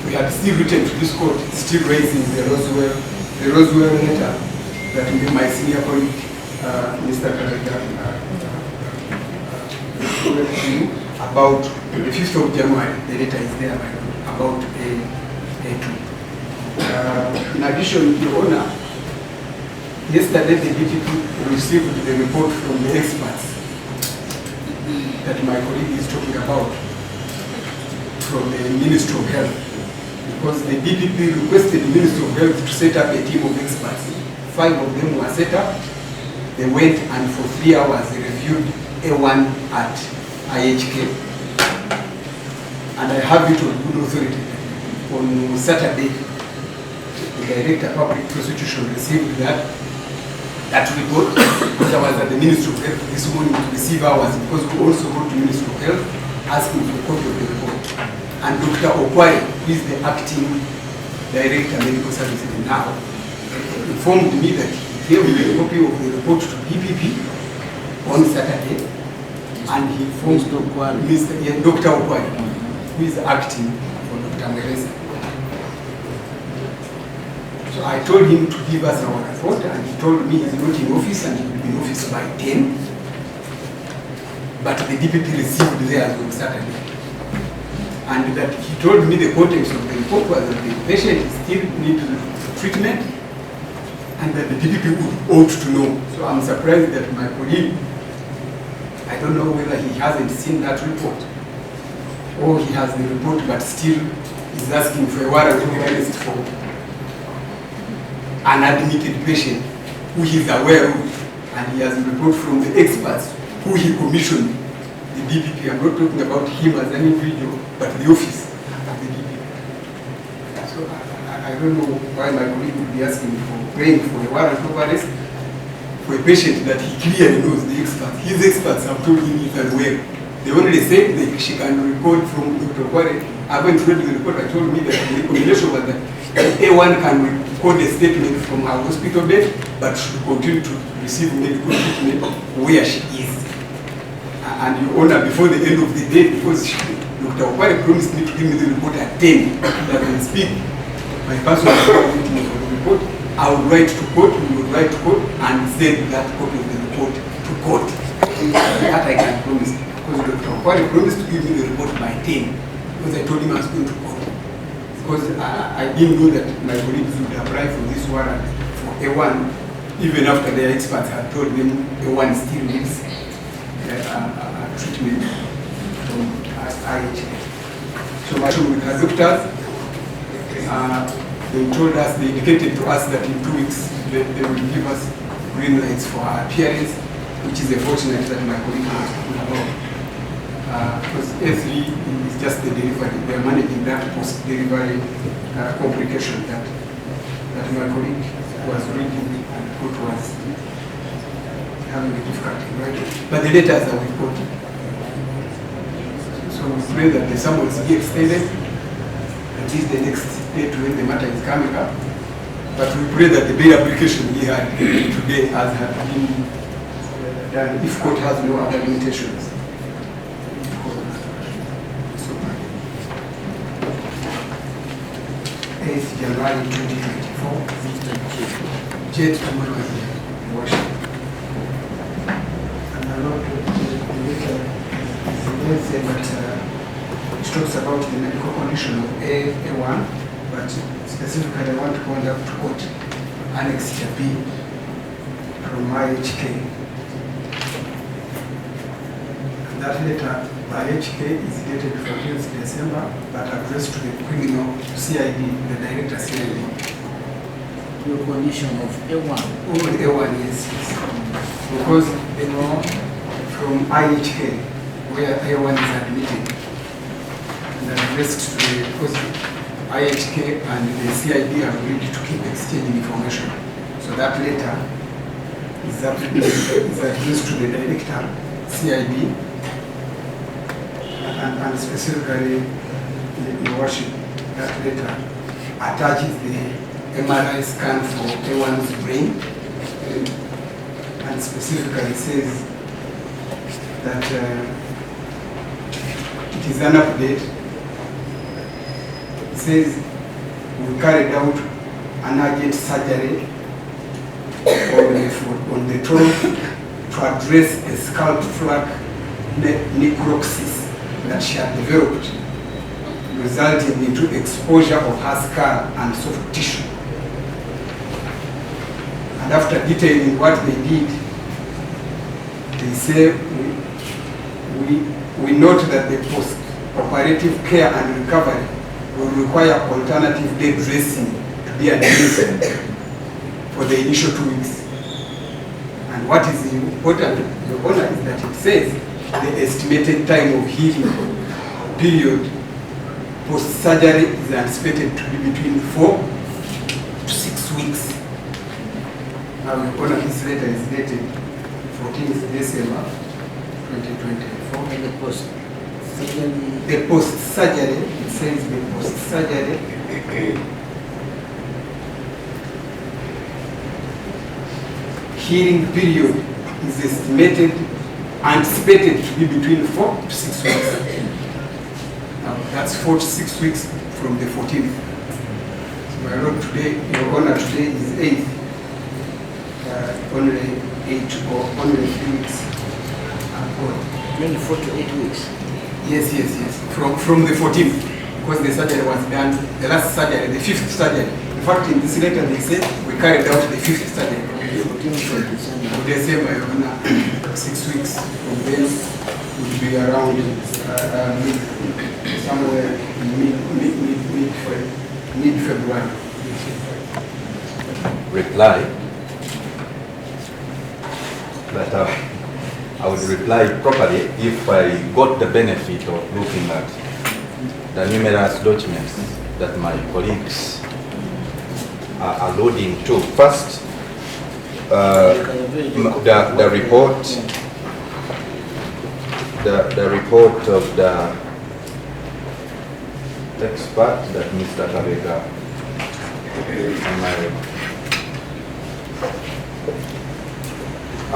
we had still written to this court, still raising the Roswell letter that my senior colleague, Mr. Katangas, about the 5th of January. The letter is there about A2. In addition, Your Honor, yesterday the DPP received the report from the experts that my colleague is talking about from the Ministry of Health, because the DPP requested the Ministry of Health to set up a team of experts. 5 of them were set up. They went and for 3 hours they reviewed A1 at IHK. And I have it on good authority. On Saturday, the Director of Public Prosecution received that report, because I was at the Ministry of Health this morning to receive ours, because we also go to the Ministry of Health asking for a copy of the report. And Dr. Okwari, who is the acting Director of Medical Services now, informed me that he gave me a copy of the report to DPP on Saturday, and he informed Dr. Okwari, who is acting for Dr. Mwereza. So I told him to give us our report, and he told me he's not in office and he will be in office by 10. But the DPP received theirs on Saturday. And that he told me the contents of the report was that the patient still needs treatment and that the DPP ought to know. So I'm surprised that my colleague, I don't know whether he hasn't seen that report or he has the report but still is asking for a warrant of arrest for an admitted patient who he is aware of, and he has a report from the experts who he commissioned, the DPP. I'm not talking about him as an individual, but the office of the DPP. So I don't know why my colleague would be asking for praying for a warrant of arrest for a patient that he clearly knows the experts. His experts have told him he's unwell. They only said that she can record from Dr. Kware. I went to read the report. I told me that the recommendation was that A1 can record a statement from her hospital bed, but should continue to receive medical treatment where she is. And Your Honor, before the end of the day, because Dr. Kware promised me to give me the report at 10, that I speak my personal witness for the report, I would write to court, we would write to court, and send that copy of the report to court. That I can promise. Because Dr. Kware promised to give me the report by 10, because I told him I was going to court. Because I didn't know that my colleagues would apply for this warrant for A1, even after their experts had told them A1 still needs treatment from IHK. So my with the doctors, they told us, they indicated to us that in 2 weeks they will give us green lights for our appearance, which is unfortunate that my colleague was talking about. Because A3 is just the delivery. They are managing that post-delivery complication that my colleague was reading and who was having a difficulty writing. But the letters are with court. So we pray that the summons be extended until the next date when the matter is coming up. But we pray that the bail application we had today has been done if court has no other limitations. 8th January 2024. Jet tomorrow is Washington. And a lot of the letter is but it talks about the medical condition of A1, but specifically I want to point out to court Annex B from IHK. And that letter by HK is dated 14th December, but addressed to the criminal CID, the director CID. Your condition of A1? Only A1, yes. Because, you know, from IHK, where A1 is admitted, and addressed to the, because IHK and the CID are agreed to keep exchanging information. So that letter is addressed to the director CID, and specifically, Your Worship, that letter attaches the MRI scan for A1's brain, and specifically says that it is an update. It's says we carried out an urgent surgery on the 12th to address a scalp flap necrosis that she had developed, resulting into exposure of her skull and soft tissue. And after detailing what they did, they say we note that the post-operative care and recovery will require alternative day dressing to be administered for the initial 2 weeks. And what is important, Your Honor, is that it says the estimated time of healing period post-surgery is anticipated to be between 4 to 6 weeks. Now, Your Honor, this letter is dated 14th December 2024. And the post-surgery? The post-surgery, it says the post-surgery healing period is anticipated to be between 4 to 6 weeks. Now, that's 4 to 6 weeks from the 14th. So, my Lord, today, Your Honor, today is 8th. Only 8 or only 3 weeks. 24 to 8 weeks? Yes. From the 14th, because the surgery was done, the last surgery, the 5th surgery. In fact, in this letter they said we carried out the 5th surgery. 14th of December, Your Honor, 6 weeks from then would be around somewhere mid-February. Reply. But I would reply properly if I got the benefit of looking at the numerous documents that my colleagues are alluding to. First, the report, the report of the expert that Mr. Kabega and my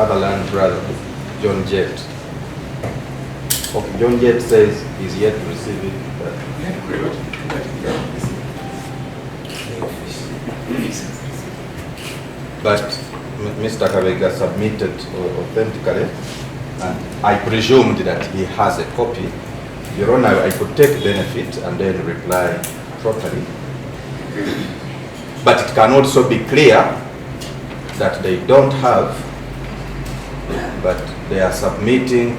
other land brother, John Jett. Okay, John Jett says he's yet to receive it. But Mr. Kabega submitted authentically, and I presumed that he has a copy. Your Honor, I could take benefit and then reply properly. But it can also be clear that they don't have, but they are submitting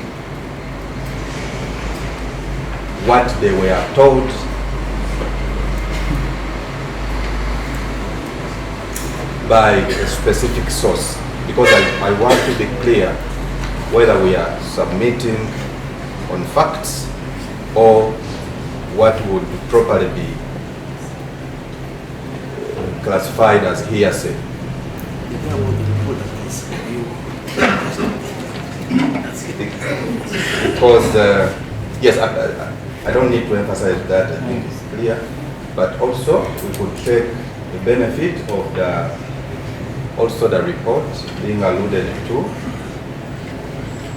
what they were told by a specific source, because I want to be clear whether we are submitting on facts or what would properly be classified as hearsay. Because yes, I don't need to emphasize that. I think it's clear, but also we could take the benefit of the report being alluded to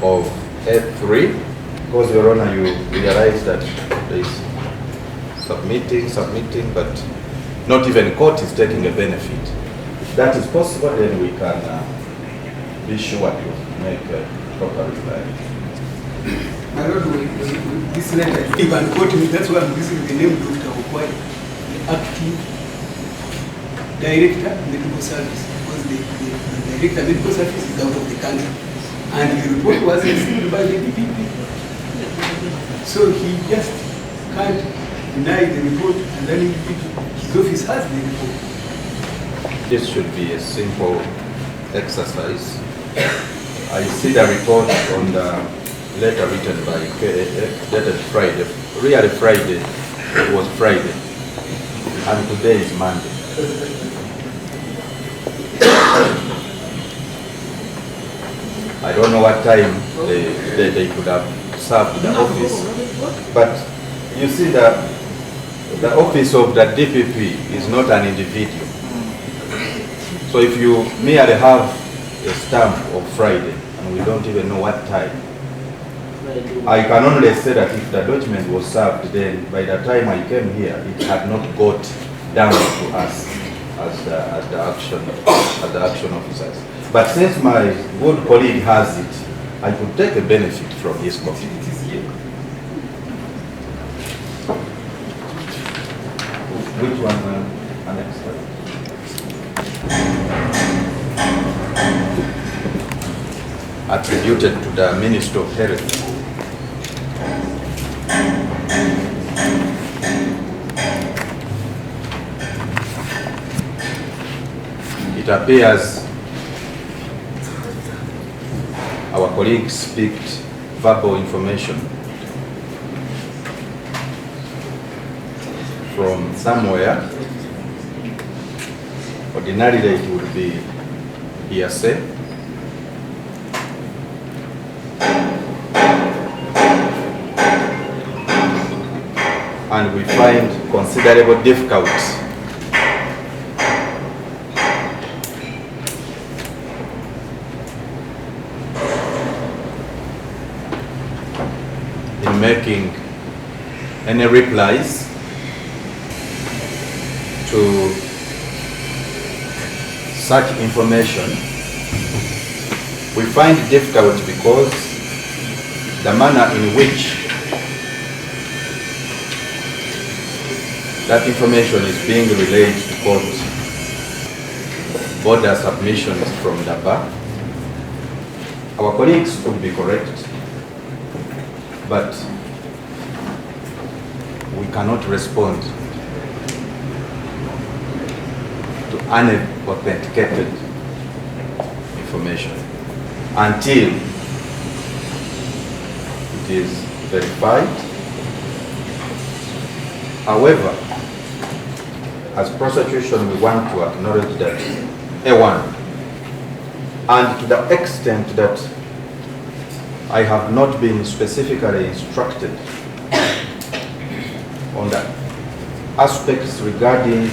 of F3, because Your Honor, you realize that there is submitting, but not even court is taking a benefit. If that is possible, then we can be sure to make a proper reply. My Lord, this letter, even quote me, that's why I'm using the name Dr. Okuffa, the acting director of medical service, because the director of medical service is out of the country, and the report was received by the DPP. So he just can't deny the report, and then his office has the report. This should be a simple exercise. I see the report on the letter written by dated Friday. Really Friday, it was Friday, and today is Monday. I don't know what time they could have served the office, but you see the office of the DPP is not an individual. So if you merely have a stamp of Friday and we don't even know what time, I can only say that if the document was served, then by the time I came here, it had not got down to us as the action officers. But since my good colleague has it, I could take a benefit from his copy. It is here. Which one? Annex? Attributed to the Minister of Health. It appears our colleagues speak verbal information from somewhere. Ordinarily it would be hearsay. And we find considerable difficulty in making any replies to such information. We find it difficult because the manner in which that information is being relayed to court border submissions from the bar. Our colleagues could be correct, but we cannot respond to unauthenticated information until it is verified. However, as prosecution, we want to acknowledge that A1, and to the extent that I have not been specifically instructed on the aspects regarding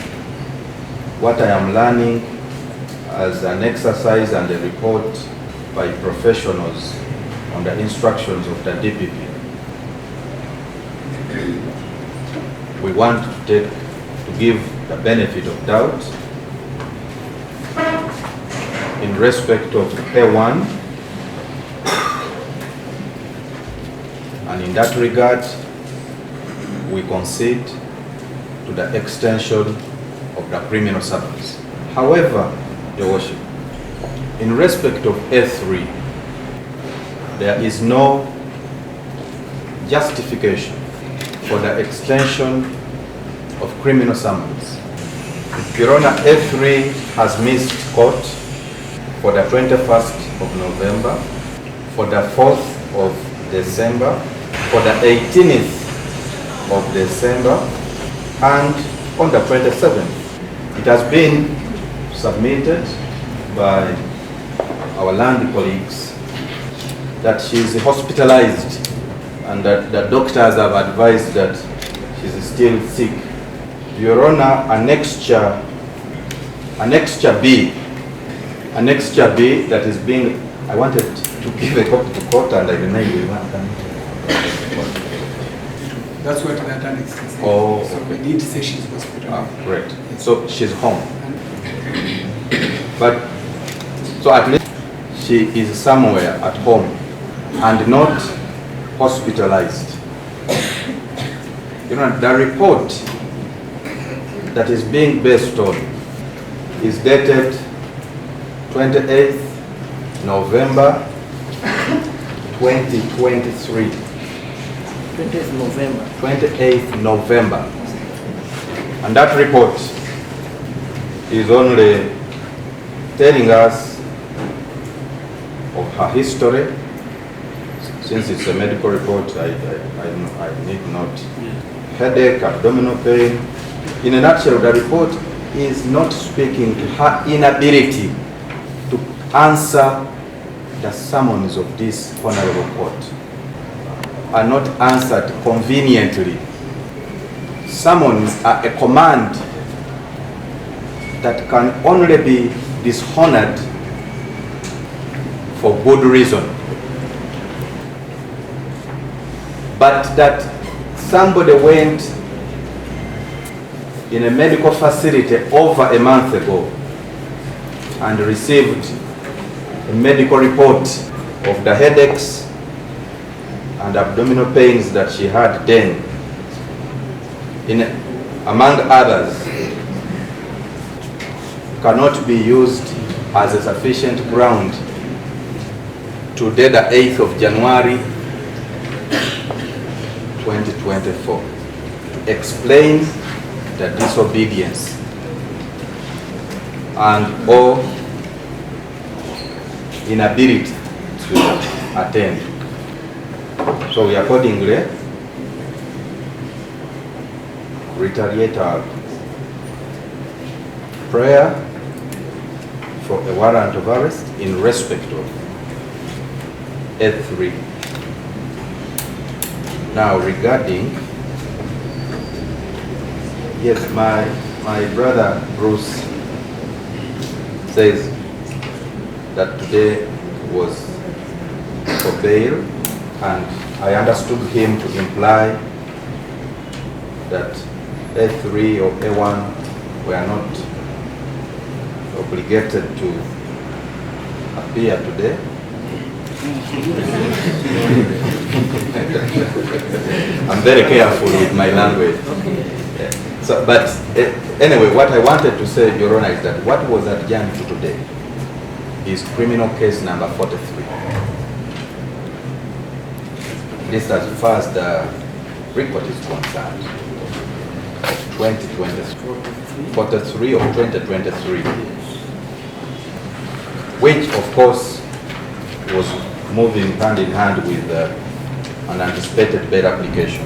what I am learning as an exercise and a report by professionals on the instructions of the DPP. We want to give the benefit of doubt in respect of A1, and in that regard we concede to the extension of the criminal summons. However, Your Worship, in respect of A3, there is no justification for the extension of criminal summons. Your Honor, A3 has missed court for the 21st of November, for the 4th of December, for the 18th of December, and on the 27th. It has been submitted by our land colleagues that she is hospitalized and that the doctors have advised that she is still sick. Your Honor, Annexure B that is being, I wanted to give a copy to court and I denied we want them. That's what that annex is saying. Oh, so okay. we need to say she's hospitalized. Ah, great. So she's home. But, so at least she is somewhere at home and not hospitalized. You know, the report that is being based on is dated 28th November 2023. 20th November. 28th November. And that report is only telling us of her history. Since it's a medical report, I need not. Headache, abdominal pain. In a nutshell, the report is not speaking to her inability to answer the summons of this honorable court, are not answered conveniently. Summons are a command that can only be dishonored for good reason. but that somebody went in a medical facility over a month ago and received a medical report of the headaches and abdominal pains that she had then, among others, cannot be used as a sufficient ground today, the 8th of January 2024, to explain the disobedience and or inability to attend. So we accordingly reiterate our prayer for a warrant of arrest in respect of F3. Now regarding, yes, my brother Bruce says that today was for bail, and I understood him to imply that A3 or A1 were not obligated to appear today. I'm very careful with my language. So, but anyway, what I wanted to say, Your Honor, is that what was adjourned to today is criminal case number 43. This as far as the record is concerned. 2023, 43 of 2023, which of course was moving hand in hand with an anticipated bail application.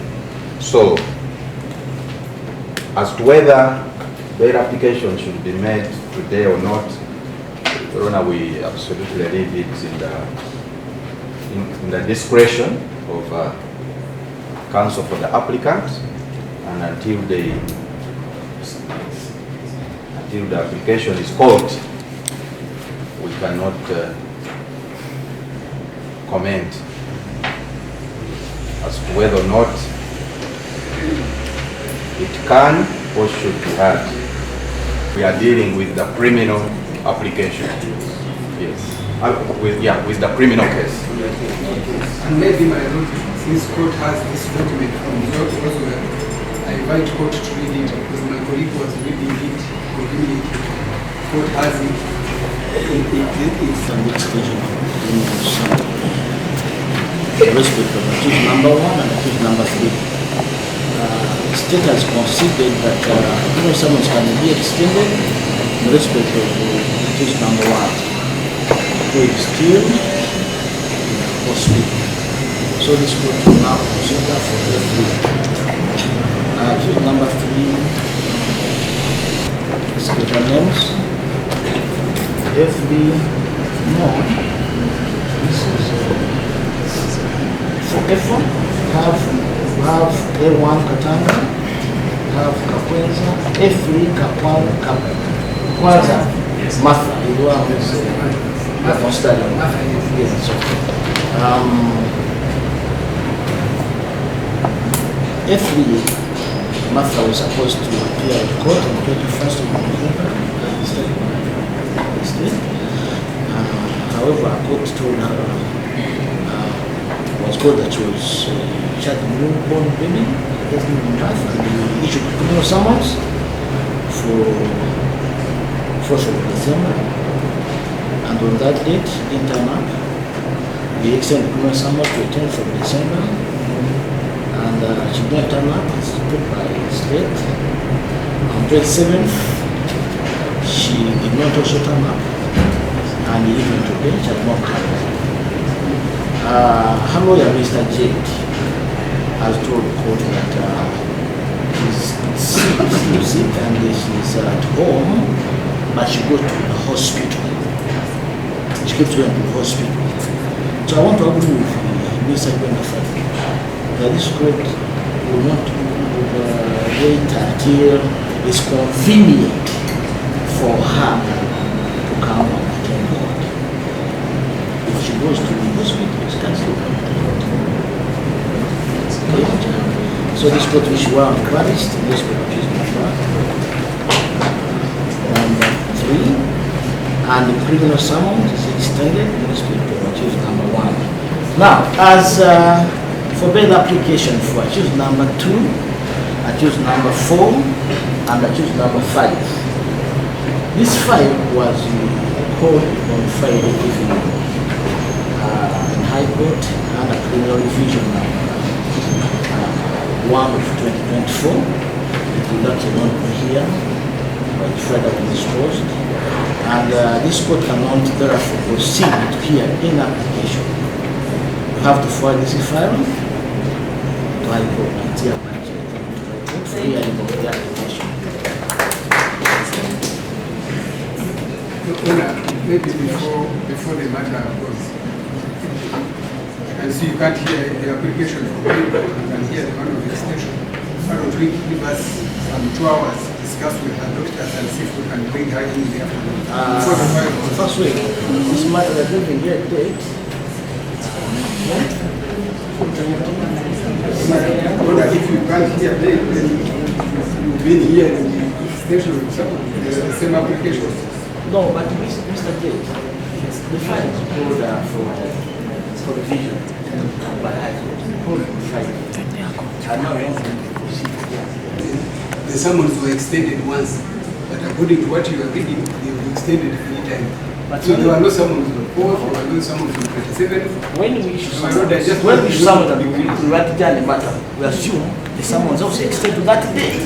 So, as to whether bail application should be made today or not, Your Honor, we absolutely leave it in the discretion of counsel for the applicant, and until the application is called, we cannot comment as to whether or not it can or should be had. We are dealing with the criminal application. Yes. With the criminal case. And maybe my lord, since court has this document from the court, I invite court to read it because my colleague was reading it. Court has it. It's an extension of respect of accused number 1 and accused number 3. The state has considered that summons can be extended in respect of accused number 1. So it's still in hospital. So this court will now consider for F3. Accused number 3. Secretary names. F3. No. This is for F1. Have A1 Katanga, have Kakwenza, F3 Kwanza, Martha, you are Martha studying. Yes, F3, Martha was supposed to appear at court on 21st of November. However, a court told her was told that she was she had a newborn baby, doesn't even have, and they issued criminal summons for 4th of December. And on that date, in turn up, we extended criminal summons to the 10th of December. And she didn't turn up, it's put by state. On 27th, she did not also turn up. And even today, she had not come. Her lawyer, Mr. Jade, has told the court that he's sick and she's at home, but she goes to the hospital. She keeps going to the hospital. So I want to agree with Mr. Benefit that this court will not wait until it's convenient for her to come and attend court. If she goes to the hospital, it's cancelled. Okay. So this court issue warrant of arrest, newspaper accused number 3, and the criminal summons is extended, newspaper accused number 1. Now, as for bail application for accused number 2, accused number 4, and accused number 5. This file was called on Friday evening in High Court under criminal revision number 1 of 2024. It will not here, but Friday was disclosed. And this court cannot therefore proceed to hear in application. You have to forward this file to High Court until for hearing of the application. Maybe before the matter goes, and so you can't hear the application from people, you can hear the man of the extension. Why don't we give us some 2 hours to discuss with the doctors and see if we can bring her in the afternoon? Before the file goes. First week, this matter that we can get date. If you can't hear date, then you've been here in the extension with the same application. No, but Mr. Tate, the file is called for revision by High Court. Called on Friday. And now we want to proceed. The summons were extended once, but according to what you are reading, they were extended 3 times. So there were no summons on 4th, there were no summons on 27th. When we issue summons and we write down the matter, we assume the summons also extend to that date,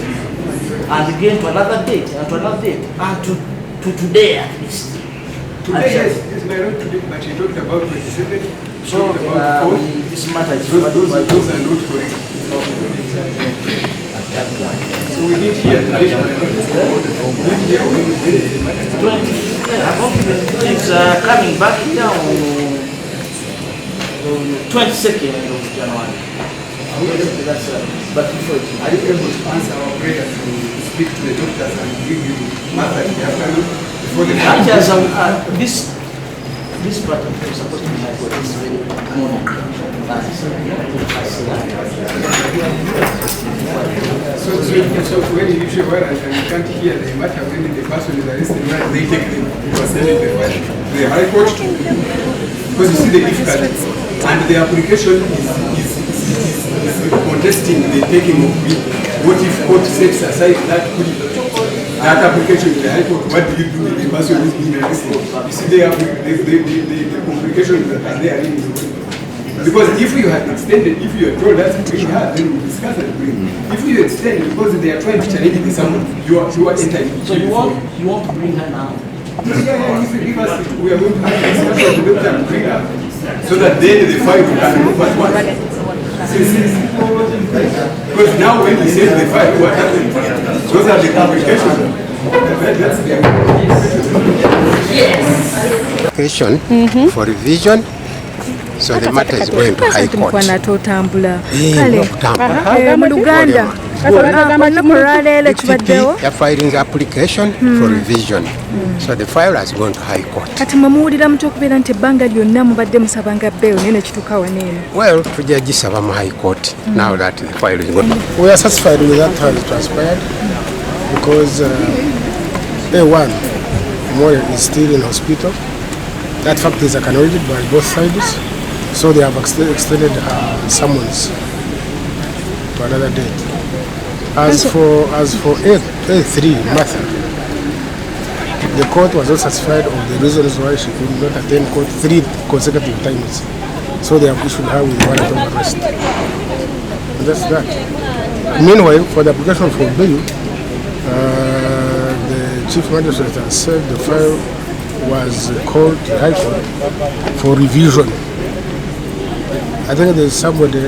and again to another date, and to another date, and to today at least. Today, yes, my not today, but you talked about 27th. So this matter is those are not correct. So we need here the additional it's coming back down on 22nd of January. But before are you able to answer our prayer to speak to the doctors and give you Martha in the afternoon before the this part of the supposed to be like what is very morning. So when you issue a warrant and you can't hear the matter when the person is arrested, they take them to send the file to the High Court because you see the difficulty and the application is contesting the taking of it. What if court sets aside that application to the High Court? What do you do with the person who is being arrested? You see the complications that are there in the way. Because if you had extended, if you had told us to bring her, then we discuss and bring. If you extend, because they are trying to challenge the summons, you are entering. So you want to bring her now? Yeah, if you give us, we are going to have a discussion with the doctor and bring her, so that then the file can move at once. Because now when we send the file, what happens? Those are the complications. That's the application for revision. So the matter is going to High Court. They're filing the application for revision. So the file has gone to High Court. Well, to just High Court now that the file is gone. We are satisfied with that how it transpired because A1 Moya is still in hospital. That fact is acknowledged by both sides. So they have extended summons to another date. As for A3, Martha, the court was not satisfied of the reasons why she could not attend court 3 consecutive times. So they have issued her with warrant of arrest. And that's that. Meanwhile, for the application for bail, the Chief Magistrate has said the file was called to High Court for revision. I think there's something the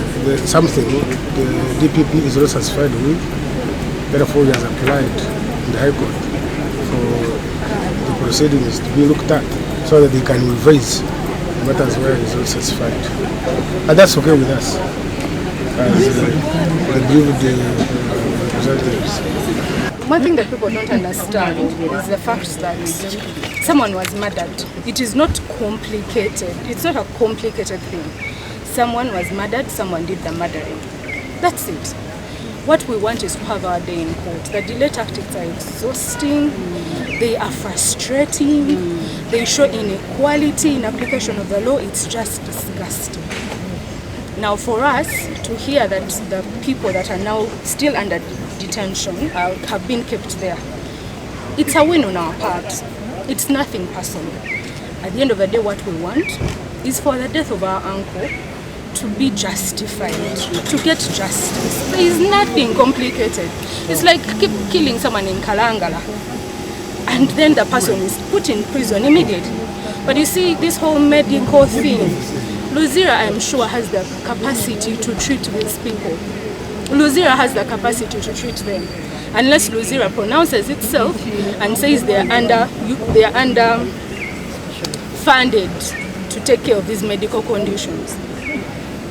DPP is not satisfied with. Therefore, he has applied in the High Court for the proceedings to be looked at so that they can revise matters where he is not satisfied. And that's okay with us as the representatives. One thing that people don't understand is the fact that someone was murdered. It is not complicated. It's not a complicated thing. Someone was murdered, someone did the murdering. That's it. What we want is to have our day in court. The delay tactics are exhausting, they are frustrating, they show inequality in application of the law. It's just disgusting. Now for us to hear that the people that are now still under detention have been kept there, it's a win on our part. It's nothing personal. At the end of the day, what we want is for the death of our uncle to be justified, to get justice. There is nothing complicated. It's like killing someone in Kalangala and then the person is put in prison immediately. But you see, this whole medical thing, Luzira, I'm sure, has the capacity to treat these people. Luzira has the capacity to treat them. Unless Luzira pronounces itself and says they are under funded to take care of these medical conditions.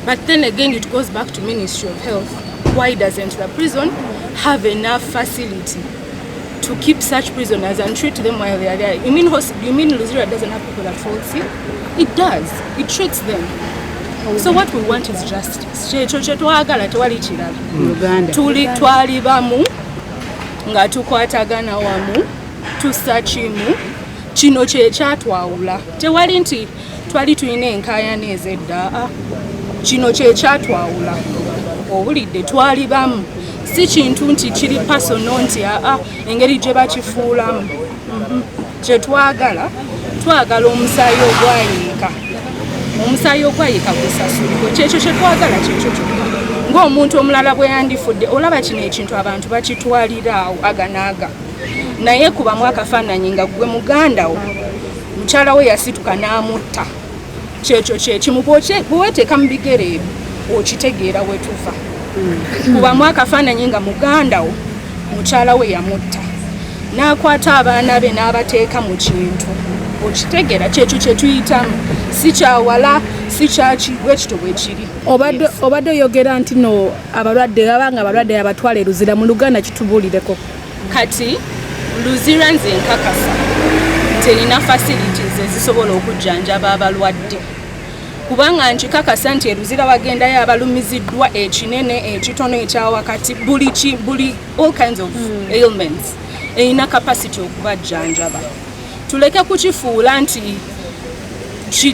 But then again, it goes back to Ministry of Health. Why doesn't the prison have enough facility to keep such prisoners and treat them while they are there? You mean Luzira doesn't have people that fall sick? It does. It treats them. So what we want is justice. Twali bamu nga tukwatagana wamu tusachimu kino kye kyatwawula. Tewali nti twali tulina enkaayana ez'edda. Kino kye kyatwawula. Owulidde twali bamu. Si kintu nti kiri pasono nti engeri gye bakifuulamu. Kye twagala omusaayi ogwayiika. Omusaayi ogwayiika gusasulibwe. Kyekyo kye twagala kyekyo kyokka. Ng'omuntu omulala bwe yandifudde olaba kino ekintu abantu bakitwalira awo aganaaga. Naye kubamu akafaananyi nga gwe muganda wo mukyala we yasituka n'amutta. Kyekyo kyekimu bweweteeka mu bigere ebyo okitegeera we tuva. Kubamu akafaananyi nga muganda wo mukyala we yamutta n'akwata abaana be n'abateeka mu kintu okitegeera. Kyekyo kye tuyitamu, si kyawala si kyaki bwekito bwe kiri. Obadde oyogera nti no abalwadde abanga abalwadde abatwala Luzira mu Luganda kitubuulireko. Kati Luzira nze nkakasa terina facilities ezisobola okujjanjaba abalwadde. Kubanga nkikakasa nti Luzira wagendayo abalumiziddwa ekinene ekitono ekyawakati buli all kinds of ailments erina capacity okubajjanjaba. Tuleke kukifuula nti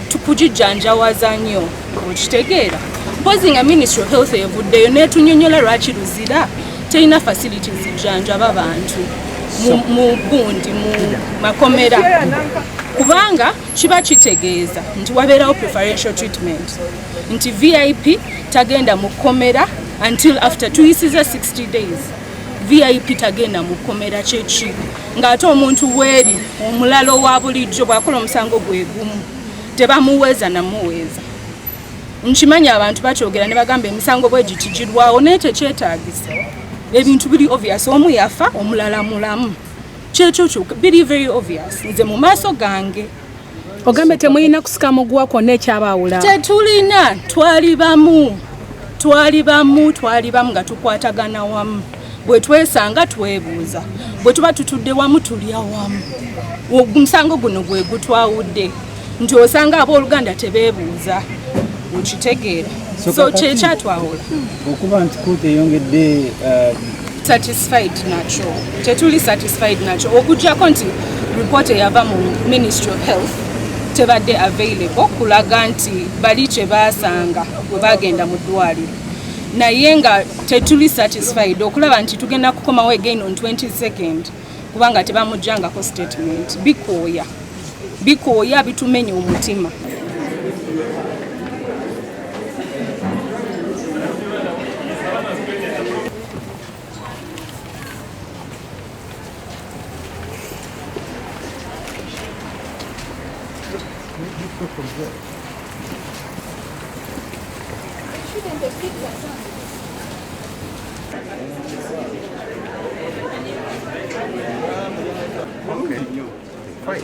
tukujijjanjawaza nnyo okitegeera. Mpozi nga Ministry of Health evuddeyo netunyonyola lwaki Luzira terina facilities zijjanjaba bantu mu bundi mu makomera. Kubanga kiba kitegeeza nti wabeerawo preferential treatment, nti VIP tagenda mu komera until after tuyisiza 60 days. VIP tagenda mu komera kyeki ng'ate omuntu weeri omulala owa bulijjo bw'akola omusango gwe gumu tebamuweeza namuweeza. Nkimanya abantu bakyogera ne bagamba emisango bwe gitijirwawo naye tekyetaagisa. Ebintu biri obvious, omu yafa omulala mulamu. Kyekyo biri very obvious. Nze mu maaso gange ogambe temulina kusika muguwa kwonna ekyabaawula. Tetulina, twali bamu nga tukwatagana wamu. Bwe twesanga twebuuza, bwe tuba tutudde wamu tulya wamu. Omusango guno gwe gutwawudde nti osanga abooluganda tebeebuuza okitegeera. So kyekyatwawula okuba nti kkooti eyongedde satisfied nakyo. Tetuli satisfied nakyo okuggyako nti report eyava mu Ministry of Health tebadde available kulaga nti bali kye baasanga bwe bagenda mu ddwaliro. Naye nga tetuli satisfied okulaba nti tugenda kukomawo again on 22nd kubanga tebamujjangako statement. Bikooya bitumenya omutima. Okay. Fine.